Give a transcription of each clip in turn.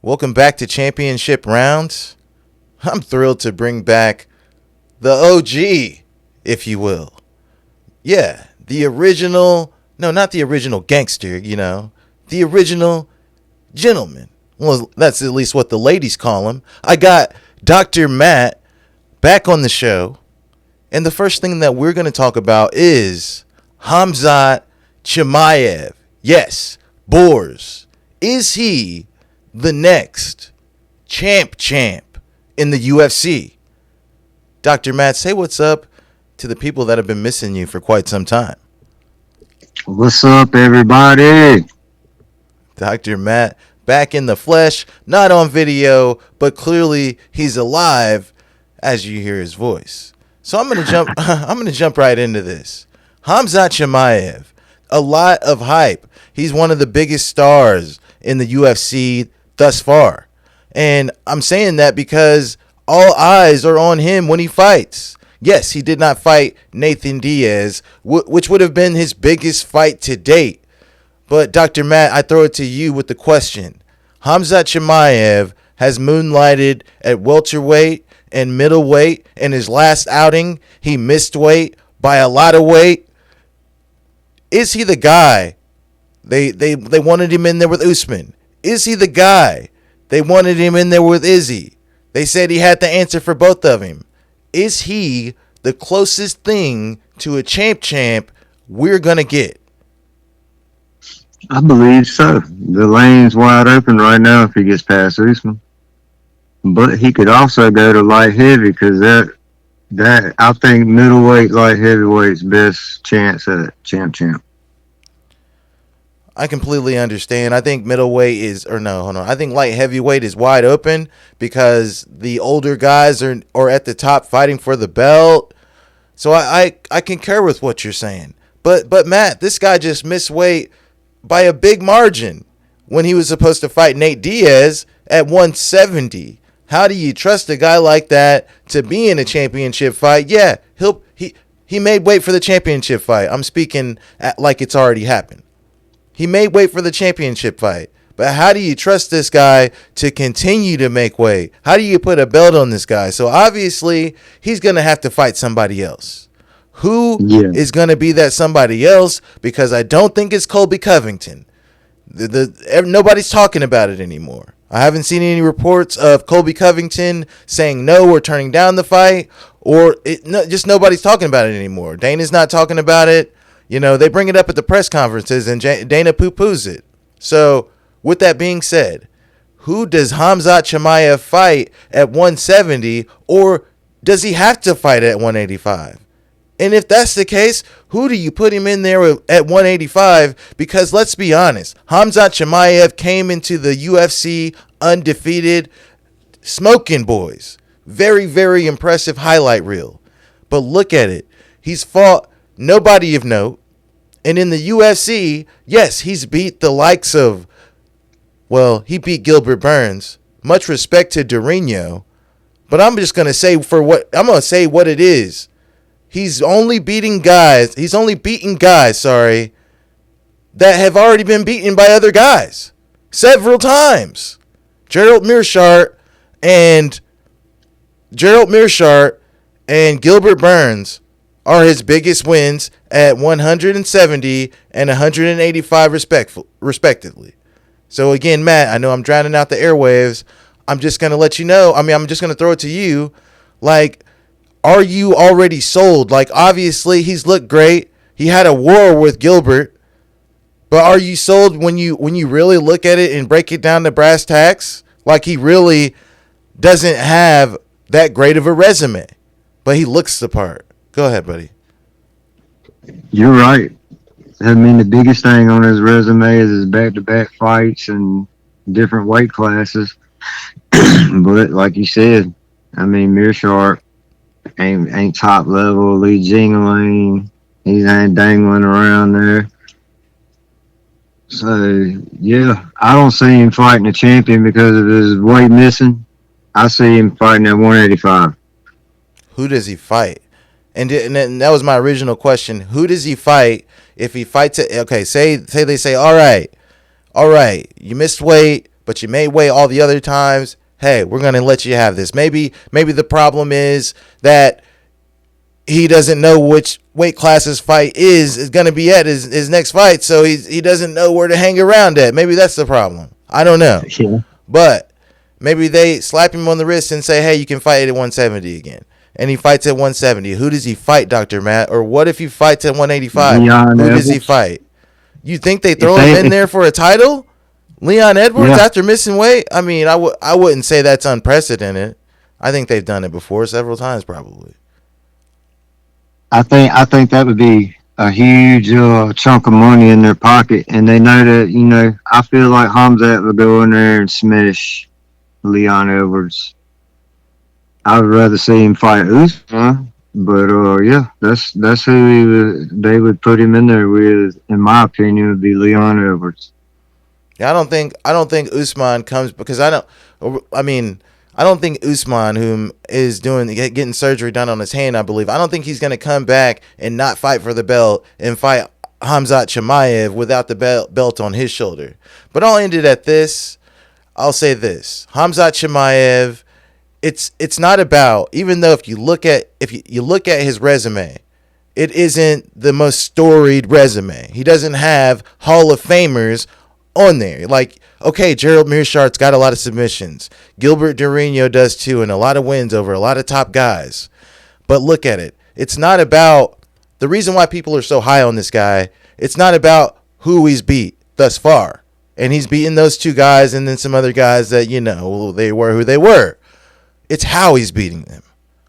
Welcome back to Championship Rounds. I'm thrilled to bring back the OG, if you will. Yeah, the original, no, not the original gangster, the original gentleman. Well, that's at least what the ladies call him. I got Dr. Matt back on the show, and the first thing that we're going to talk about is Khamzat Chimaev. Yes, Boers. Is he the next champ in the UFC? Dr. Matt, say what's up to the people that have been missing you for quite some time. What's up, everybody? Dr. Matt, back in the flesh, not on video, but clearly he's alive as you hear his voice. So I'm gonna jump right into this. Khamzat Chimaev, a lot of hype. He's one of the biggest stars in the UFC thus far. And I'm saying that because all eyes are on him when he fights. Yes, he did not fight Nathan Diaz, which would have been his biggest fight to date. But Dr. Matt, I throw it to you with the question. Khamzat Chimaev has moonlighted at welterweight and middleweight. In his last outing, he missed weight by a lot of weight. Is he the guy? They wanted him in there with Usman. Is he the guy? They wanted him in there with Izzy. They said he had the answer for both of them. Is he the closest thing to a champ we're going to get? I believe so. The lane's wide open right now if he gets past Usman. But he could also go to light heavy because that I think middleweight, light heavyweight's best chance at champ. I completely understand. I think middleweight I think light heavyweight is wide open because the older guys are at the top fighting for the belt. So I concur with what you're saying. But Matt, this guy just missed weight by a big margin when he was supposed to fight Nate Diaz at 170. How do you trust a guy like that to be in a championship fight? Yeah, he made weight for the championship fight. I'm speaking like it's already happened. He made weight for the championship fight. But how do you trust this guy to continue to make weight? How do you put a belt on this guy? So obviously, he's going to have to fight somebody else. Who is going to be that somebody else? Because I don't think it's Colby Covington. Nobody's talking about it anymore. I haven't seen any reports of Colby Covington saying no or turning down the fight. Just nobody's talking about it anymore. Dana's not talking about it. They bring it up at the press conferences and Dana poo-poos it. So, with that being said, who does Khamzat Chimaev fight at 170, or does he have to fight at 185? And if that's the case, who do you put him in there at 185? Because let's be honest, Khamzat Chimaev came into the UFC undefeated, smoking boys. Very, very impressive highlight reel. But look at it. He's fought nobody of note. And in the UFC, yes, he's beat the likes of, he beat Gilbert Burns. Much respect to Durinho. But I'm just going to say what it is. He's only beating guys, that have already been beaten by other guys several times. Gerald Meerschaert and Gilbert Burns are his biggest wins at 170 and 185 respectively. So again, Matt, I know I'm drowning out the airwaves. I'm just going to let you know. I'm just going to throw it to you. Are you already sold? Obviously, he's looked great. He had a war with Gilbert. But are you sold when you really look at it and break it down to brass tacks? He really doesn't have that great of a resume. But he looks the part. Go ahead, buddy. You're right. The biggest thing on his resume is his back-to-back fights and different weight classes. But like you said, Meerschaert ain't top level. Lee Jingling, he ain't dangling around there. So, yeah, I don't see him fighting a champion because of his weight missing. I see him fighting at 185. Who does he fight? And that was my original question. Who does he fight if he fights it? Okay, say they say, all right, you missed weight but you made weight all the other times. Hey, we're going to let you have this. Maybe the problem is that he doesn't know which weight class his fight is going to be at his next fight, so he doesn't know where to hang around at. Maybe that's the problem. I don't know. Yeah. But maybe they slap him on the wrist and say, hey, you can fight at 170 again. And he fights at 170. Who does he fight, Dr. Matt? Or what if he fights at 185? Leon Who Edwards. does he fight? You think they throw him in there for a title? Leon Edwards after missing weight? I mean, I wouldn't say that's unprecedented. I think they've done it before several times probably. I think that would be a huge chunk of money in their pocket, and they know that. I feel like Khamzat would go in there and smash Leon Edwards. I would rather see him fight Usman, but yeah, that's who they would put him in there with. In my opinion, would be Leon Edwards. Yeah, I don't think Usman comes because I don't think Usman, whom is getting surgery done on his hand, I believe, I don't think he's going to come back and not fight for the belt and fight Khamzat Chimaev without the belt on his shoulder. But I'll end it at this. I'll say this: Khamzat Chimaev. It's not about, even though if you look at his resume, it isn't the most storied resume. He doesn't have Hall of Famers on there. Like, okay, Gerald Mearshardt's got a lot of submissions. Gilbert Durinho does too, and a lot of wins over a lot of top guys. But look at it. It's not about the reason why people are so high on this guy. It's not about who he's beat thus far. And he's beaten those two guys and then some other guys that, they were who they were. It's how he's beating them.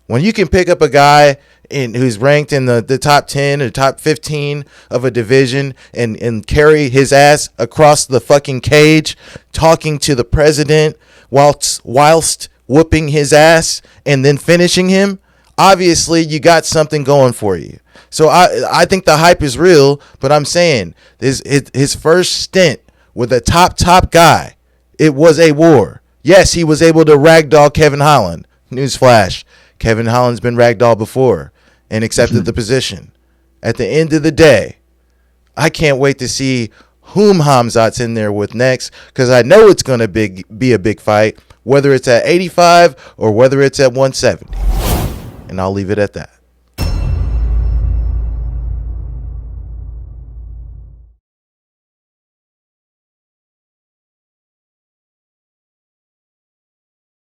When you can pick up a guy who's ranked in the top 10 or top 15 of a division and carry his ass across the fucking cage, talking to the president whilst whooping his ass and then finishing him, obviously you got something going for you. So I think the hype is real, but I'm saying his first stint with a top guy, it was a war. Yes, he was able to ragdoll Kevin Holland. Newsflash, Kevin Holland's been ragdolled before and accepted the position. At the end of the day, I can't wait to see whom Khamzat's in there with next, because I know it's going to be a big fight, whether it's at 85 or whether it's at 170. And I'll leave it at that.